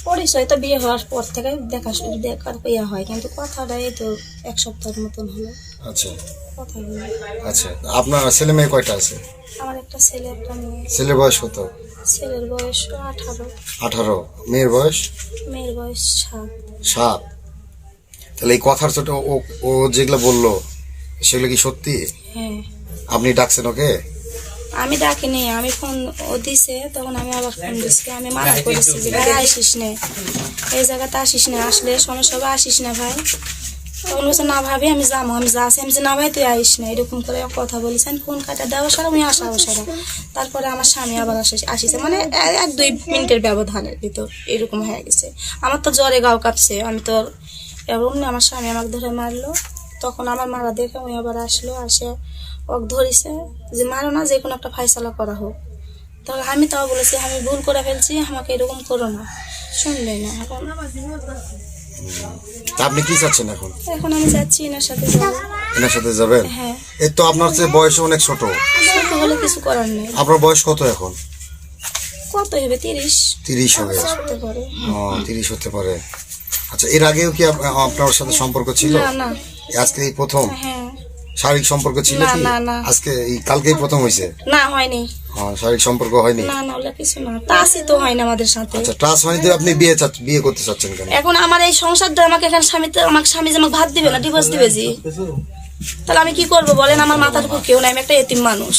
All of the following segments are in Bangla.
পরিচয় তো বিয়ে হওয়ার পর থেকে দেখার ইয়া হয়, কিন্তু কথাটা এই তো 1 সপ্তাহের মতন হলো আচ্ছা কথা বলে। আচ্ছা, আপনার ছেলে মেয়ে কয়টা আছে? আমার একটা ছেলে একটা মেয়ে। ছেলের বয়স কত? ছেলের বয়স 18, 18। মেয়ের বয়স? মেয়ের বয়স 7। 7। তাহলে এই কথার ছোট ও ও যেগুলো বললো সেগুলো কি সত্যি? হ্যাঁ, আপনি ডাকছেন ওকে? আমি ডাকিনি, আমি ফোন ও দিছে, তখন আমি আবার ফোন দিচ্ছি, আমি মানা করেছি যে ভাই আসিস না, এই জায়গাতে আসিস না, আসলে সমস্যা হবে, আসিস না ভাই। তখন বলছে না ভাবি আমি যাবো, আমি যাচ্ছি, আমি যে না ভাই তুই আইস না, এরকম করে কথা বলেছি। আমি ফোন কাটা দেওয়া সারা আমি আসা সারা। তারপরে আমার স্বামী আবার আসিছে, মানে 1-2 মিনিটের ব্যবধানের ভিতর এরকম হয়ে গেছে। আমার তো জ্বরে গাও কাঁপছে, আমি তো এরকম না, আমার স্বামী আমাকে ধরে মারলো। তখন আমার মারা দেখে উনি আবার আসলো, আসে ওকে ধরিছে যে মারো না, যে কোনো একটা ফাইসালা করা হোক। তখন আমি তাও বলেছি আমি ভুল করে ফেলছি, আমাকে এরকম করো না, শুনলে না। এখন তা আপনি কি চাচ্ছেন এখন? এখন আমি যাচ্ছি এনার সাথে যাবো। এনার সাথে যাবেন? হ্যাঁ, এই তো আপনার চেয়ে বয়স অনেক ছোট। ছোট হলে কিছু করার নেই। আপনার বয়স কত এখন? কত হবে 30 30 হবে। হতে পারে। 30 হতে পারে। আচ্ছা, এর আগেও কি আপনার সাথে সম্পর্ক ছিল? না না। আজকে এই প্রথম? হ্যাঁ। শারীরিক সম্পর্ক ছিল না কি? না না। আজকে এই কালকেই প্রথম হয়েছে? না হয়নি। শারীরিক সম্পর্ক হয়নি? না না, ওগুলা কিছু না, তাসই তো হয় না আমাদের সাথে। আচ্ছা, ট্রাস্ট হয়নি তো আপনি বিয়ে করতে চাচ্ছেন কেন? এখন আমার এই সংসারটা আমাকে এখানে আমাকে স্বামী যে আমাকে ভাত দিবে না, ডিভোর্স দিবে জি, তাহলে আমি কি করবো বলেন? আমার মাথার উপর কেউ নাই, আমি একটা এতিম মানুষ।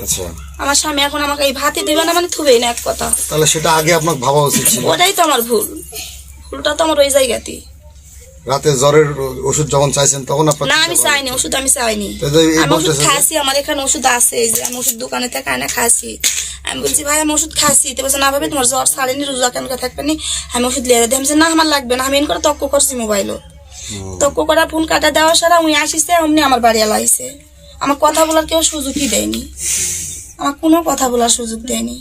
আচ্ছা, আমার স্বামী এখন আমাকে এই ভাতই দিবে না, মানে থুবেই না, এক কথা। তাহলে সেটা আগে আপনার ভাবা উচিত ছিল। ওটাই তো আমার ভুল, ভুলটা তো আমার ওই জায়গাতেই। রাতে জ্বরের ওষুধ যখন চাইছেন তখন আপনার না আমি চাইনি ওষুধ, আমি চাইনি, আমি ওষুধ খাসি, আমার এখানে ওষুধ আছে, এই যে আমি ওষুধ দোকানে থেকে আনে খাসি। আমি বলছি ভাই আমি ওষুধ খাসি, তো বলছে না ভাবে তোমার জ্বর ছাড়েনি, রোজা কেন থাকবে নি, আমি ওষুধ লিয়ে দিই। আমি না আমার লাগবে না, আমি এন করে তক্ক করছি মোবাইলও, তক্ক করা ফোন কাটা দেওয়া সারা উনি আসিছে, অমনি আমার বাড়ি এলাইছে। আমার কথা বলার কেউ সুযোগই দেয়নি, আমার কোনো কথা বলার সুযোগ দেয়নি।